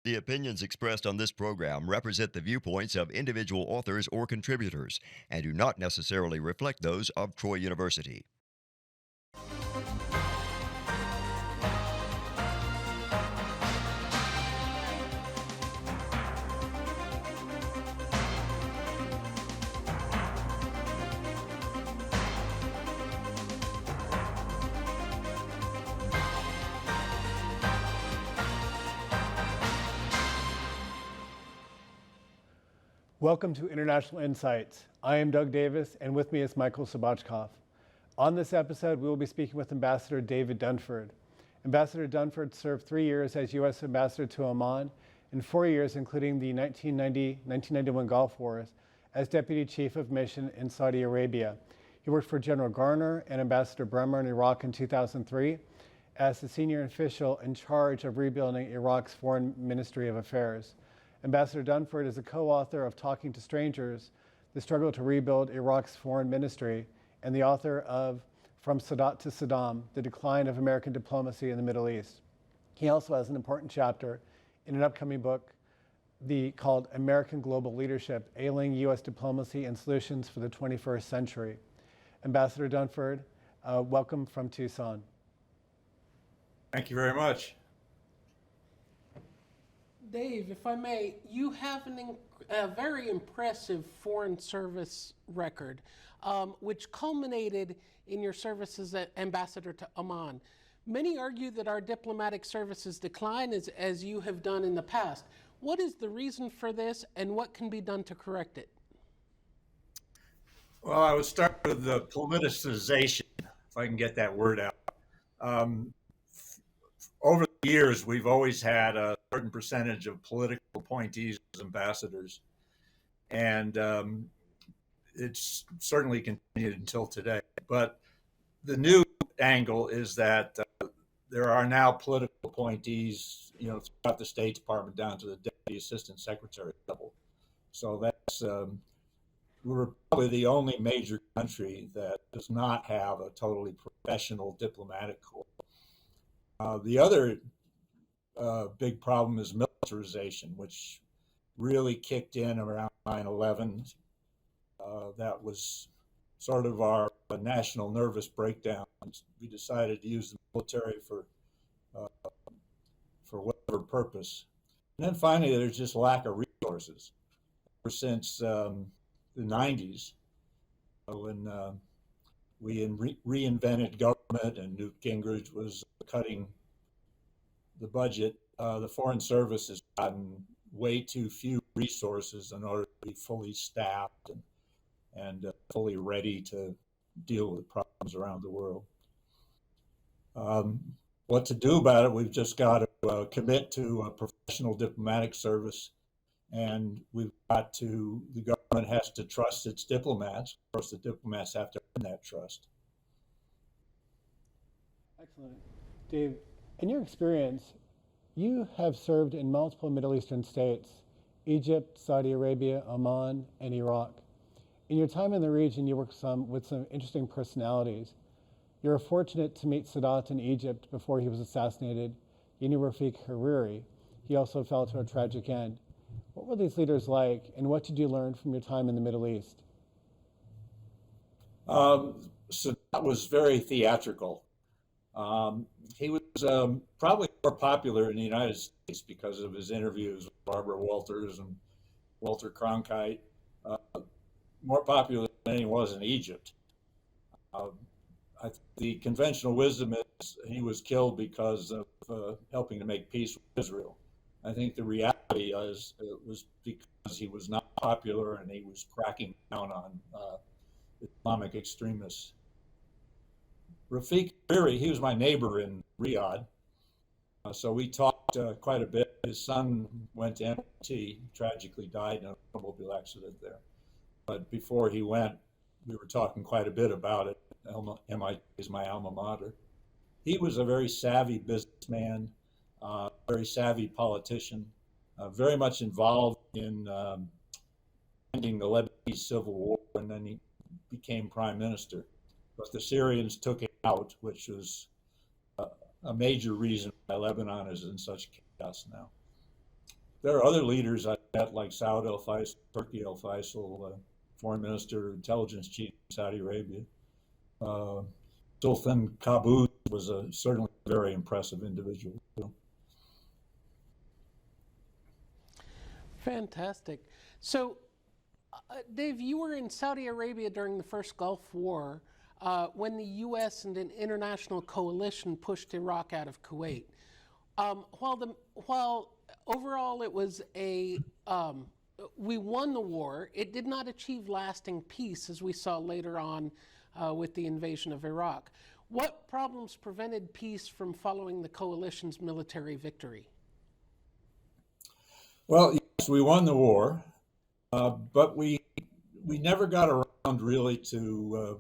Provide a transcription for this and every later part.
The opinions expressed on this program represent the viewpoints of individual authors or contributors and do not necessarily reflect those of Troy University. Welcome to International Insights. I am Doug Davis, and with me is Michael Slobodchikoff. On this episode, we will be speaking with Ambassador David Dunford. Ambassador Dunford served 3 years as U.S. Ambassador to Oman and 4 years, including the 1990-1991 Gulf Wars, as Deputy Chief of Mission in Saudi Arabia. He worked for General Garner and Ambassador Bremer in Iraq in 2003 as the senior official in charge of rebuilding Iraq's Foreign Ministry of Affairs. Ambassador Dunford is a co-author of Talking to Strangers, The Struggle to Rebuild Iraq's Foreign Ministry, and the author of From Sadat to Saddam, The Decline of American Diplomacy in the Middle East. He also has an important chapter in an upcoming book called American Global Leadership, Ailing U.S. Diplomacy and Solutions for the 21st Century. Ambassador Dunford, welcome from Tucson. Thank you very much. Dave, if I may, you have a very impressive foreign service record, which culminated in your service as ambassador to Oman. Many argue that our diplomatic services decline as you have done in the past. What is the reason for this, and what can be done to correct it? Well, I would start with the politicization, if I can get that word out. Over the years, we've always had a certain percentage of political appointees as ambassadors, and it's certainly continued until today. But the new angle is that there are now political appointees, throughout the State Department down to the Deputy Assistant Secretary level. So that's we're probably the only major country that does not have a totally professional diplomatic corps. The other big problem is militarization, which really kicked in around 9/11. That was sort of our national nervous breakdown. We decided to use the military for whatever purpose. And then finally, there's just lack of resources. Ever since the 90s, when we reinvented government and Newt Gingrich was cutting the budget, the Foreign Service has gotten way too few resources in order to be fully staffed and fully ready to deal with problems around the world. What to do about it? We've just got to commit to a professional diplomatic service, and the government has to trust its diplomats. Of course, the diplomats have to earn that trust. Excellent. Dave, in your experience, you have served in multiple Middle Eastern states, Egypt, Saudi Arabia, Oman, and Iraq. In your time in the region, you worked with some interesting personalities. You were fortunate to meet Sadat in Egypt before he was assassinated. You knew Rafiq Hariri. He also fell to a tragic end. What were these leaders like, and what did you learn from your time in the Middle East? Sadat was very theatrical. He was probably more popular in the United States because of his interviews with Barbara Walters and Walter Cronkite, more popular than he was in Egypt. The conventional wisdom is he was killed because of helping to make peace with Israel. I think the reality is it was because he was not popular and he was cracking down on Islamic extremists. Rafiq Hariri, he was my neighbor in Riyadh, so we talked quite a bit. His son went to MIT, tragically died in an automobile accident there. But before he went, we were talking quite a bit about it. MIT is my alma mater. He was a very savvy businessman, very savvy politician, very much involved in ending the Lebanese Civil War, and then he became prime minister. But the Syrians took him out, which was a major reason why Lebanon is in such chaos now. there are other leaders I met, like Saud al-Faisal, Turkey al-Faisal, foreign minister, intelligence chief of Saudi Arabia. Sultan Qaboos was certainly a very impressive individual. Fantastic. So, Dave, you were in Saudi Arabia during the first Gulf War when the U.S. and an international coalition pushed Iraq out of Kuwait. While overall it was we won the war, it did not achieve lasting peace, as we saw later on with the invasion of Iraq. What problems prevented peace from following the coalition's military victory? Well, yes, we won the war, but we never got around really to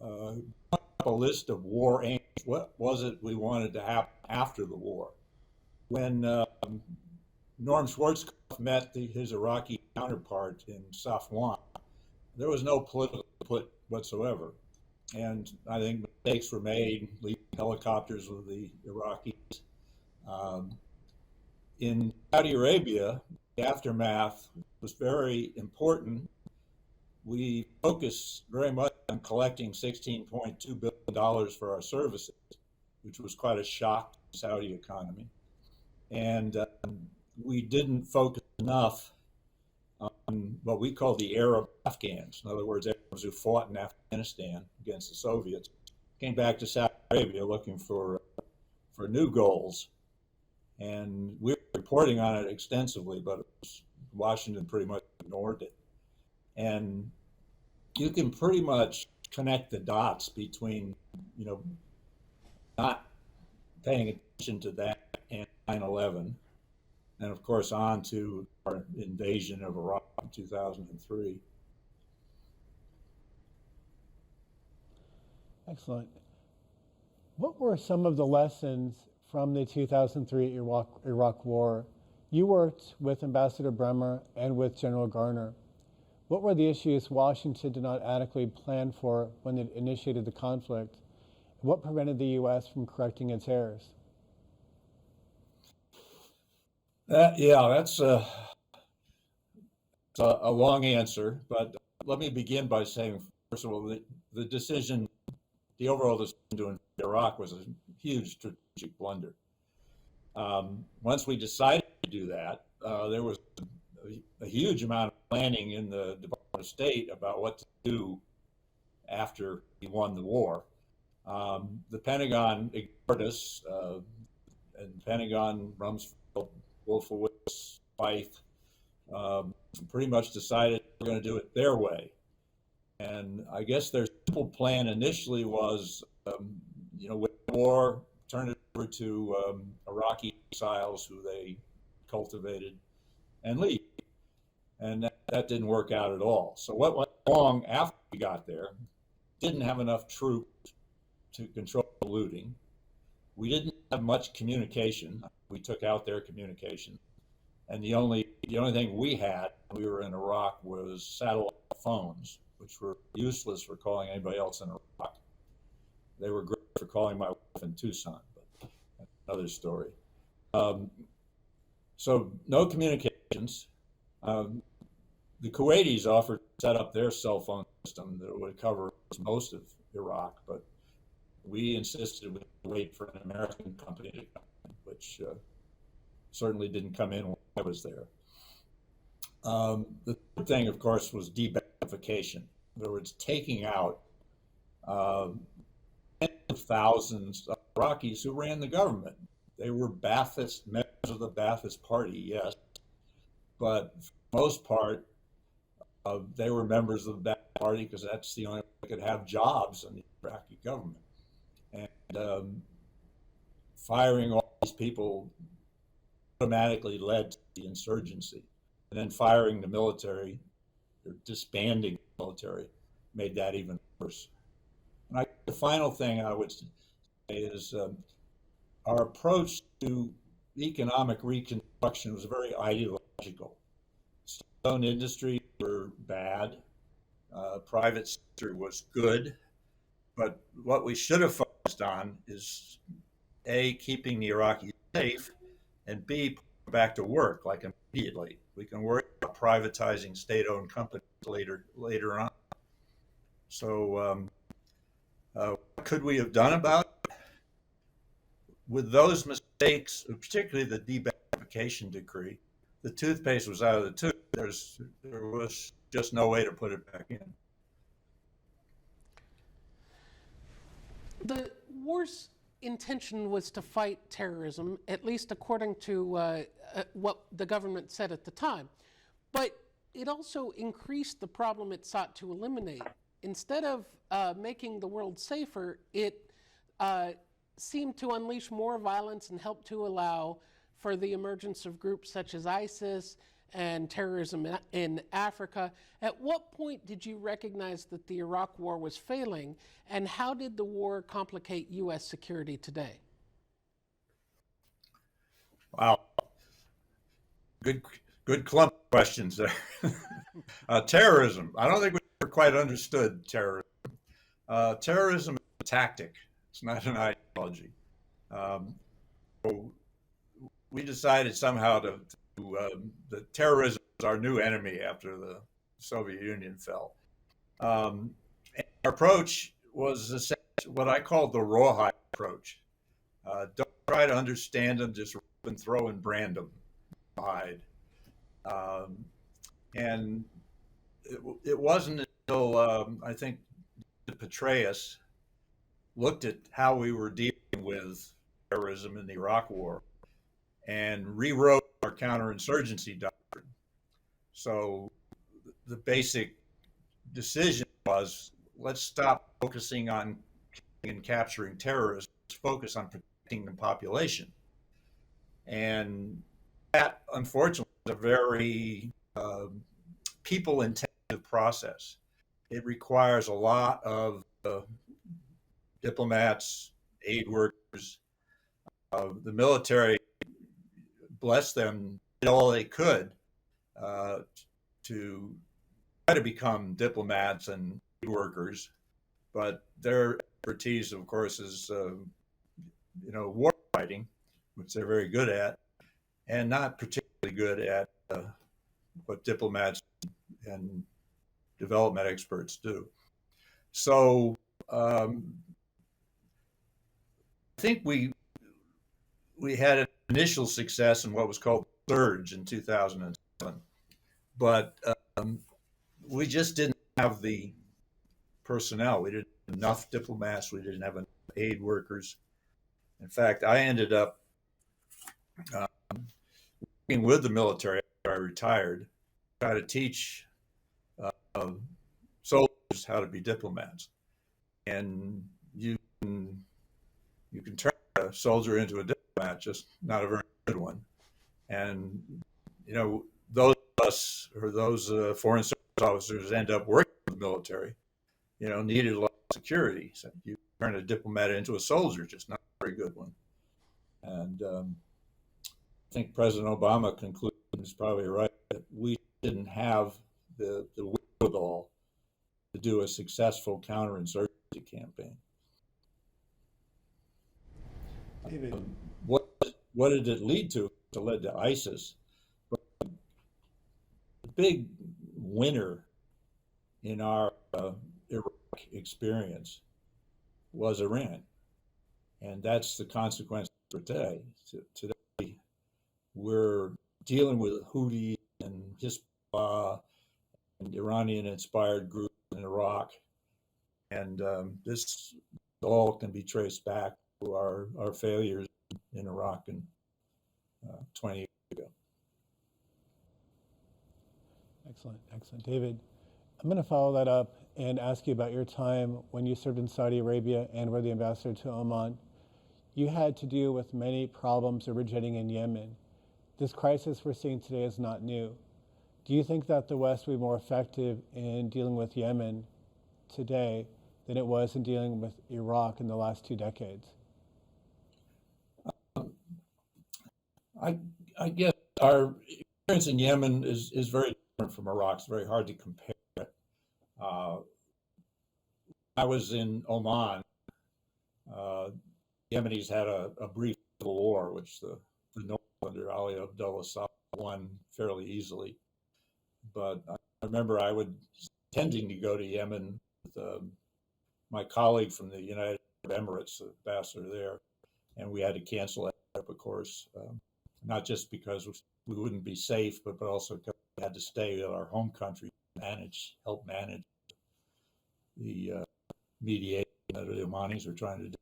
a list of war aims. What was it we wanted to happen after the war? When Norm Schwarzkopf met his Iraqi counterpart in Safwan, there was no political input whatsoever. And I think mistakes were made, leaving helicopters with the Iraqis. In Saudi Arabia, the aftermath was very important. We focused very much on collecting $16.2 billion for our services, which was quite a shock to the Saudi economy. And we didn't focus enough on what we call the Arab Afghans. In other words, Arabs who fought in Afghanistan against the Soviets came back to Saudi Arabia looking for new goals. And we were reporting on it extensively, but Washington pretty much ignored it. And you can pretty much connect the dots between, not paying attention to that and 9/11, and of course on to our invasion of Iraq in 2003. Excellent. What were some of the lessons from the 2003 Iraq War? You worked with Ambassador Bremer and with General Garner. What were the issues Washington did not adequately plan for when it initiated the conflict? What prevented the U.S. from correcting its errors? That's a long answer, but let me begin by saying, first of all, the overall decision to invade Iraq was a huge strategic blunder. Once we decided to do that, there was a huge amount of planning in the Department of State about what to do after we won the war. The Pentagon ignored us, and the Pentagon, Rumsfeld, Wolfowitz, Fife, pretty much decided we're going to do it their way. And I guess their simple plan initially was, win the war, turn it over to Iraqi exiles who they cultivated, and leave. And that didn't work out at all. So what went wrong after we got there? Didn't have enough troops to control the looting. We didn't have much communication. We took out their communication. And the only thing we had when we were in Iraq was satellite phones, which were useless for calling anybody else in Iraq. They were great for calling my wife in Tucson, but that's another story. So no communications. The Kuwaitis offered to set up their cell phone system that would cover most of Iraq, but we insisted we'd wait for an American company to come in, which certainly didn't come in when I was there. The third thing, of course, was de-Baathification. In other words, taking out tens of thousands of Iraqis who ran the government. They were Ba'athist, members of the Ba'athist Party, yes, but for the most part, they were members of the Ba'ath Party because that's the only way they could have jobs in the Iraqi government. And firing all these people automatically led to the insurgency. And then firing the military, or disbanding the military, made that even worse. And the final thing I would say is our approach to economic reconstruction was very ideological. Stone industry were bad, private sector was good, but what we should have focused on is A, keeping the Iraqis safe, and B, back to work like immediately. We can worry about privatizing state-owned companies later on. So, what could we have done about it? With those mistakes, particularly the debasification decree? The toothpaste was out of the tube. There was just no way to put it back in. The war's intention was to fight terrorism, at least according to what the government said at the time. But it also increased the problem it sought to eliminate. Instead of making the world safer, it seemed to unleash more violence and help to allow for the emergence of groups such as ISIS and terrorism in Africa. At what point did you recognize that the Iraq War was failing, and how did the war complicate U.S. security today? Wow. Good clump of questions there. Terrorism. I don't think we ever quite understood terrorism. Terrorism is a tactic. It's not an ideology. So we decided somehow that terrorism was our new enemy after the Soviet Union fell. And our approach was what I called the rawhide approach. Don't try to understand them, just rip and throw and brand them. Rawhide. And it wasn't until I think Petraeus looked at how we were dealing with terrorism in the Iraq War and rewrote our counterinsurgency doctrine. So the basic decision was, let's stop focusing on killing and capturing terrorists, let's focus on protecting the population. And that, unfortunately, is a very people-intensive process. It requires a lot of diplomats, aid workers, the military, bless them, did all they could to try to become diplomats and aid workers, but their expertise, of course, is war fighting, which they're very good at, and not particularly good at what diplomats and development experts do. So I think we had an initial success in what was called the surge in 2007, but we just didn't have the personnel. We didn't have enough diplomats. We didn't have enough aid workers. In fact, I ended up working with the military after I retired, try to teach soldiers how to be diplomats. And you can turn a soldier into a diplomat, just not a very good one. And those of us, or those foreign service officers, end up working with the military. Needed a lot of security. So you turn a diplomat into a soldier, just not a very good one. And I think President Obama concluded, is probably right, that we didn't have the wherewithal to do a successful counterinsurgency campaign. David. What did it lead to? It led to ISIS. But the big winner in our Iraq experience was Iran. And that's the consequence for today. Today, we're dealing with Houthi and Hezbollah and Iranian-inspired groups in Iraq. And this all can be traced back to our failures in Iraq 20 years ago. Excellent. David, I'm going to follow that up and ask you about your time when you served in Saudi Arabia and were the ambassador to Oman. You had to deal with many problems originating in Yemen. This crisis we're seeing today is not new. Do you think that the West will be more effective in dealing with Yemen today than it was in dealing with Iraq in the last 2 decades? I guess our experience in Yemen is very different from Iraq. It's very hard to compare it. I was in Oman. Yemenis had a brief civil war, which the North under Ali Abdullah Saleh won fairly easily. But I remember I was intending to go to Yemen with my colleague from the United Arab Emirates, the ambassador there, and we had to cancel that trip, of course, not just because we wouldn't be safe, but also because we had to stay in our home country to help manage the mediation that the Omanis are trying to do.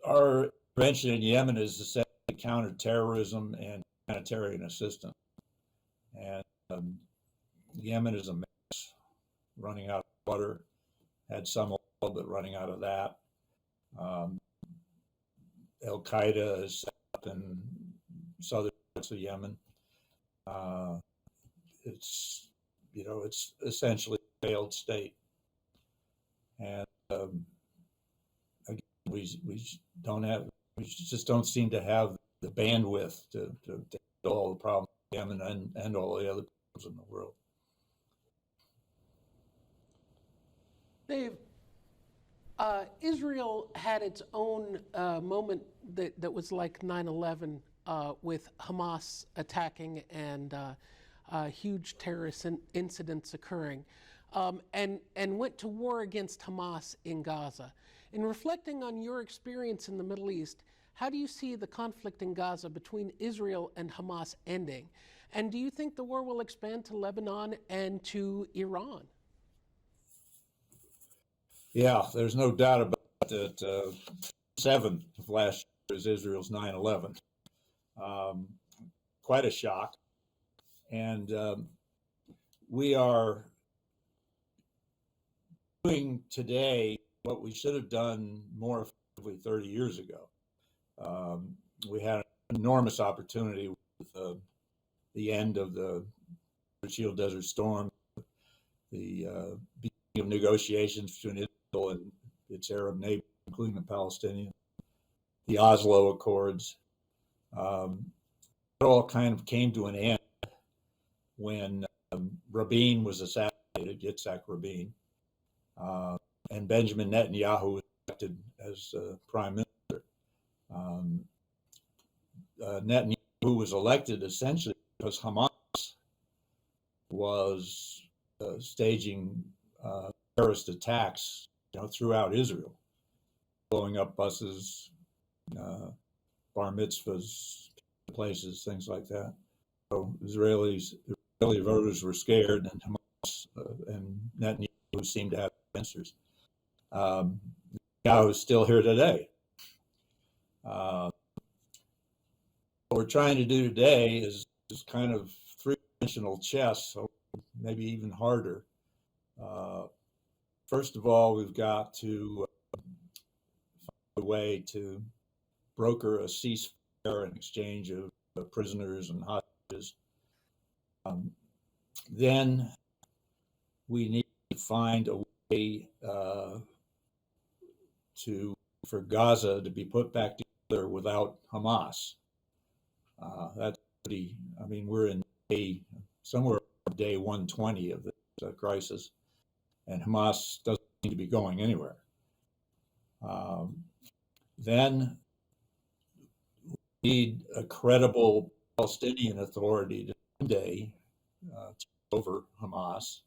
Our intervention in Yemen is essentially counterterrorism and humanitarian assistance. And Yemen is a mess, running out of water, had some oil, but running out of that. Al Qaeda is set up in southern parts of Yemen. It's essentially a failed state. And again, we just don't seem to have the bandwidth to handle all the problems in Yemen and all the other problems in the world. Dave, Israel had its own moment that was like 9/11 with Hamas attacking and huge terrorist incidents occurring, and went to war against Hamas in Gaza. In reflecting on your experience in the Middle East, how do you see the conflict in Gaza between Israel and Hamas ending? And do you think the war will expand to Lebanon and to Iran? Yeah, there's no doubt about that. 7th of last year is Israel's 9/11. Quite a shock. And we are doing today what we should have done more effectively 30 years ago. We had an enormous opportunity with the end of the Shield Desert Storm, the beginning of negotiations between Israel and its Arab neighbors, including the Palestinians, the Oslo Accords. It all kind of came to an end when Rabin was assassinated, Yitzhak Rabin, and Benjamin Netanyahu was elected as prime minister. Netanyahu was elected essentially because Hamas was staging terrorist attacks, throughout Israel, blowing up buses, bar mitzvahs, places, things like that. So Israeli voters were scared, and Hamas and Netanyahu seemed to have answers. Netanyahu is still here today. What we're trying to do today is kind of three-dimensional chess, so maybe even harder. First of all, we've got to find a way to broker a ceasefire and exchange of prisoners and hostages. Then we need to find a way for Gaza to be put back together without Hamas. That's we're in somewhere day 120 of this crisis, and Hamas doesn't seem to be going anywhere. Then we need a credible Palestinian authority to someday take over Hamas.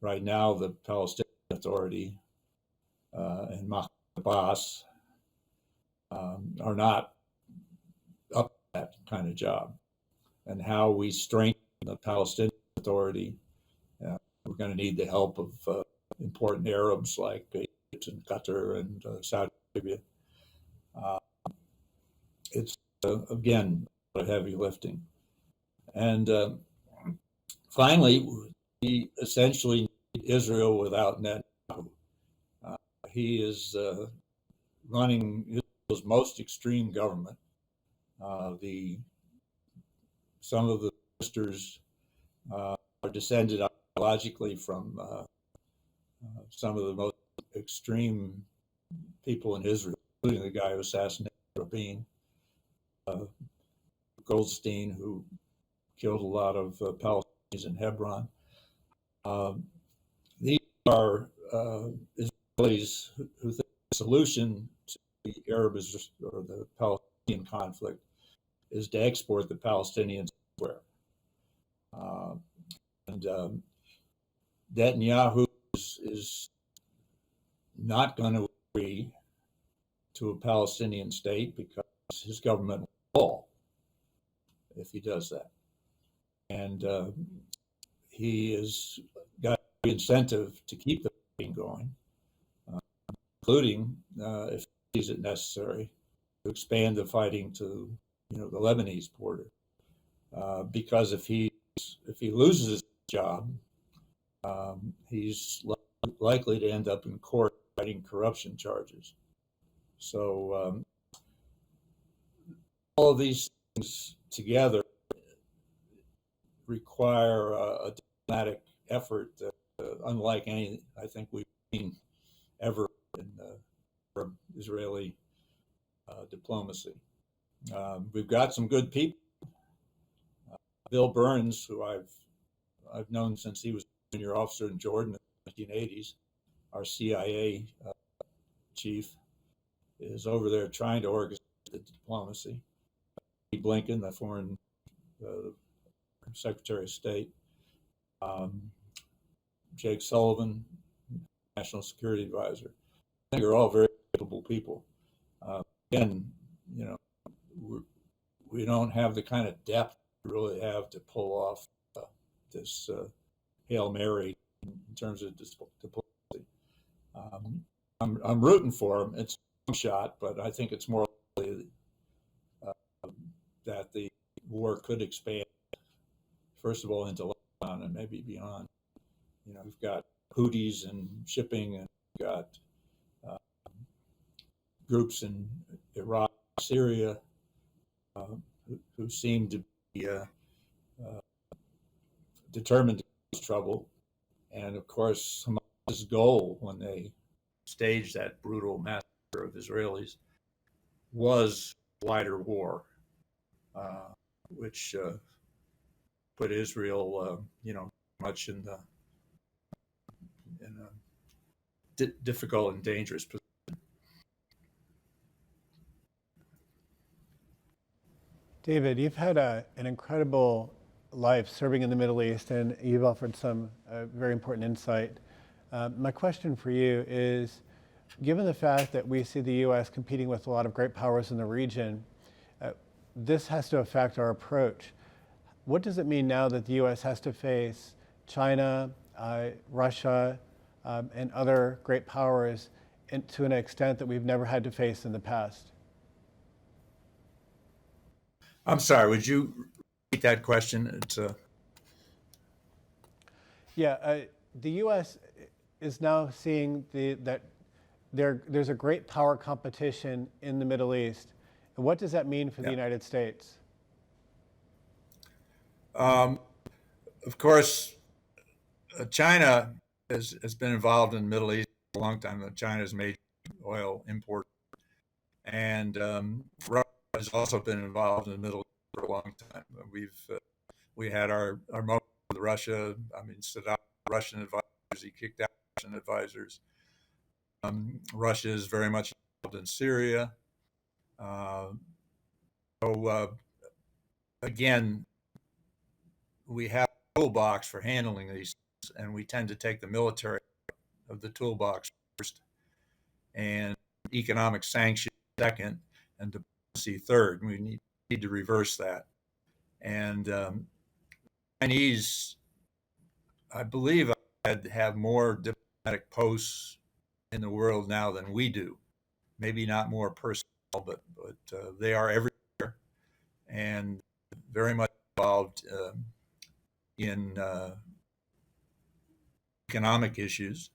Right now, the Palestinian Authority and Mahmoud Abbas are not up to that kind of job. And how we strengthen the Palestinian Authority, we're going to need the help of important Arabs like Egypt and Qatar and Saudi Arabia. It's, again, a heavy lifting. And finally, we essentially need Israel without Netanyahu. He is running Israel's most extreme government. Some of the ministers are descended ideologically from some of the most extreme people in Israel, including the guy who assassinated Rabin, Goldstein, who killed a lot of Palestinians in Hebron. These are Israelis who think the solution to the or the Palestinian conflict is to export the Palestinians elsewhere. And Netanyahu is not going to agree to a Palestinian state because his government will fall if he does that. And he has got the incentive to keep the fighting going, including, if he sees it necessary, to expand the fighting to the Lebanese border. Because if he loses his job, he's likely to end up in court fighting corruption charges. So all of these things together require a diplomatic effort unlike any I think we've seen ever in from Israeli diplomacy. We've got some good people. Bill Burns, who I've known since he was a junior officer in Jordan in the 1980s, our CIA chief, is over there trying to organize the diplomacy. Blinken, the foreign Secretary of State, Jake Sullivan, National Security Advisor. I think are all very capable people. Again, we don't have the kind of depth we really have to pull off this Hail Mary in terms of diplomacy. I'm rooting for him. It's a long shot, but I think it's more likely that the war could expand, first of all, into Lebanon and maybe beyond. We've got Houthis and shipping, and we've got groups in Iraq, Syria, who seem to be determined to cause trouble. And of course, Hamas's goal when they staged that brutal massacre of Israelis was wider war, which put Israel, much in a difficult and dangerous position. David, you've had an incredible life serving in the Middle East, and you've offered some very important insight. My question for you is, given the fact that we see the U.S. competing with a lot of great powers in the region, this has to affect our approach. What does it mean now that the U.S. has to face China, Russia, and other great powers to an extent that we've never had to face in the past? I'm sorry, would you repeat that question? The U.S. is now seeing that there's a great power competition in the Middle East. And what does that mean for the United States? Of course, China has been involved in the Middle East for a long time. China's major oil importer. And Russia has also been involved in the Middle East for a long time. We had our moment with Russia. I mean, Saddam, Russian advisors, he kicked out Russian advisors. Russia is very much involved in Syria. Again, we have a toolbox for handling these things, and we tend to take the military of the toolbox first, and economic sanctions second, and diplomacy third. We need to reverse that. And Chinese, I believe, have more diplomatic posts in the world now than we do. Maybe not more personnel, but they are everywhere and very much involved in economic issues.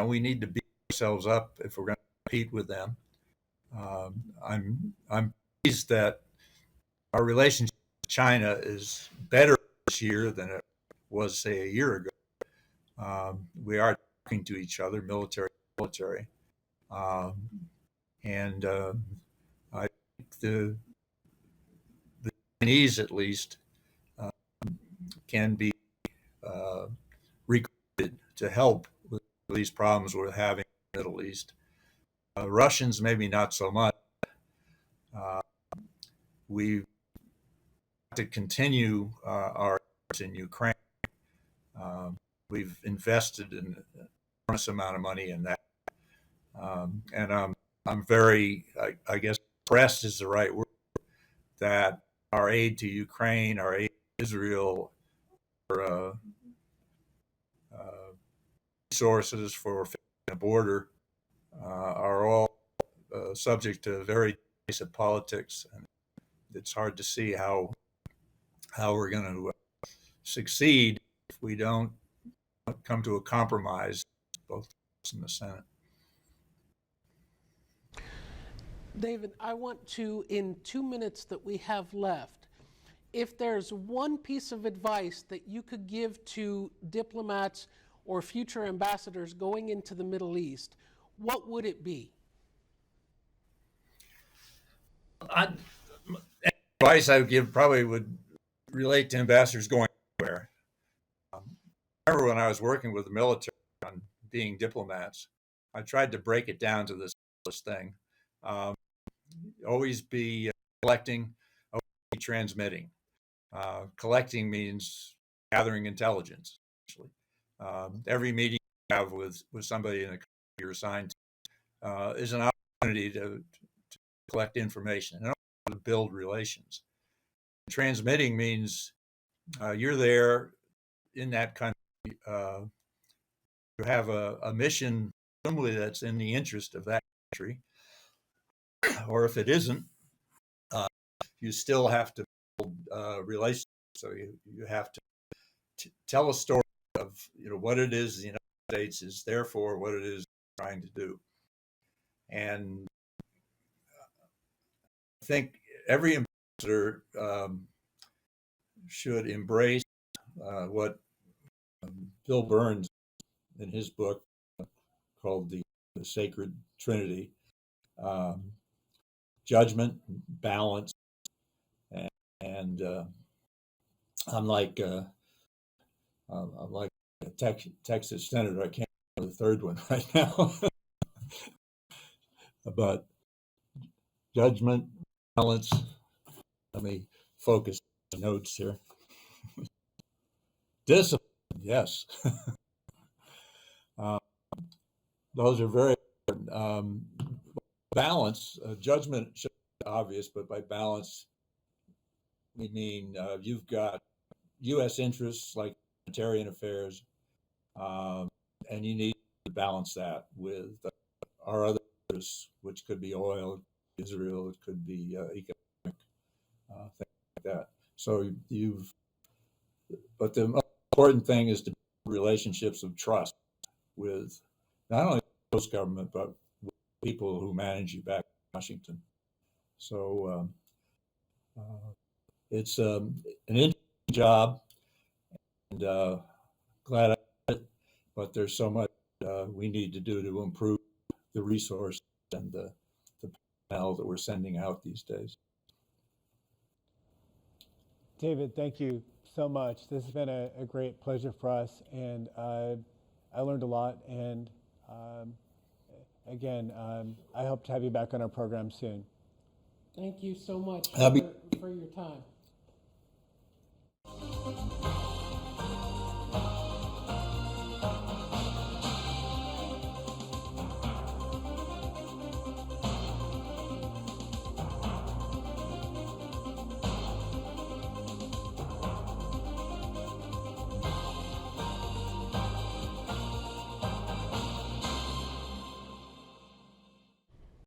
We need to beat ourselves up if we're going to compete with them. I'm pleased that our relationship with China is better this year than it was, say, a year ago. We are talking to each other, military. And I think the Chinese, at least, can be recruited to help with these problems we're having the Middle East. Russians, maybe not so much. We to continue our efforts in Ukraine. We've invested an enormous amount of money in that. And I'm very, I guess, impressed is the right word, that our aid to Ukraine, our aid to Israel, our resources for the border are all subject to very divisive politics. And it's hard to see how we're going to succeed if we don't come to a compromise, both in the Senate. David, I want to, in 2 minutes that we have left, if there's one piece of advice that you could give to diplomats or future ambassadors going into the Middle East, what would it be? Advice I would give probably would relate to ambassadors going anywhere. I remember when I was working with the military on being diplomats, I tried to break it down to this thing. Always be collecting, always be transmitting. Collecting means gathering intelligence, actually. Every meeting you have with somebody in the country you're assigned to is an opportunity to collect information and to build relations. Transmitting means you're there in that country. You have a mission, presumably that's in the interest of that country. Or if it isn't, you still have to build relationships. So you have to tell a story of what it is the United States is there for, what it is trying to do. And I think every ambassador should embrace what Bill Burns in his book called the Sacred Trinity. Judgment, balance, and I'm like a Texas senator. I can't remember the third one right now, but judgment, balance. Let me focus the notes here. Discipline, yes. Those are very important. Balance, judgment should be obvious, but by balance, we mean you've got U.S. interests like humanitarian affairs, and you need to balance that with our other interests, which could be oil, Israel, it could be economic, things like that. So but the most important thing is to build relationships of trust with not only the host government, but with people who manage you back in Washington. So it's an interesting job, and glad I did it, but there's so much we need to do to improve the resource and the personnel that we're sending out these days. David, thank you so much. This has been a great pleasure for us, and I learned a lot. And again, I hope to have you back on our program soon. Thank you so much for your time.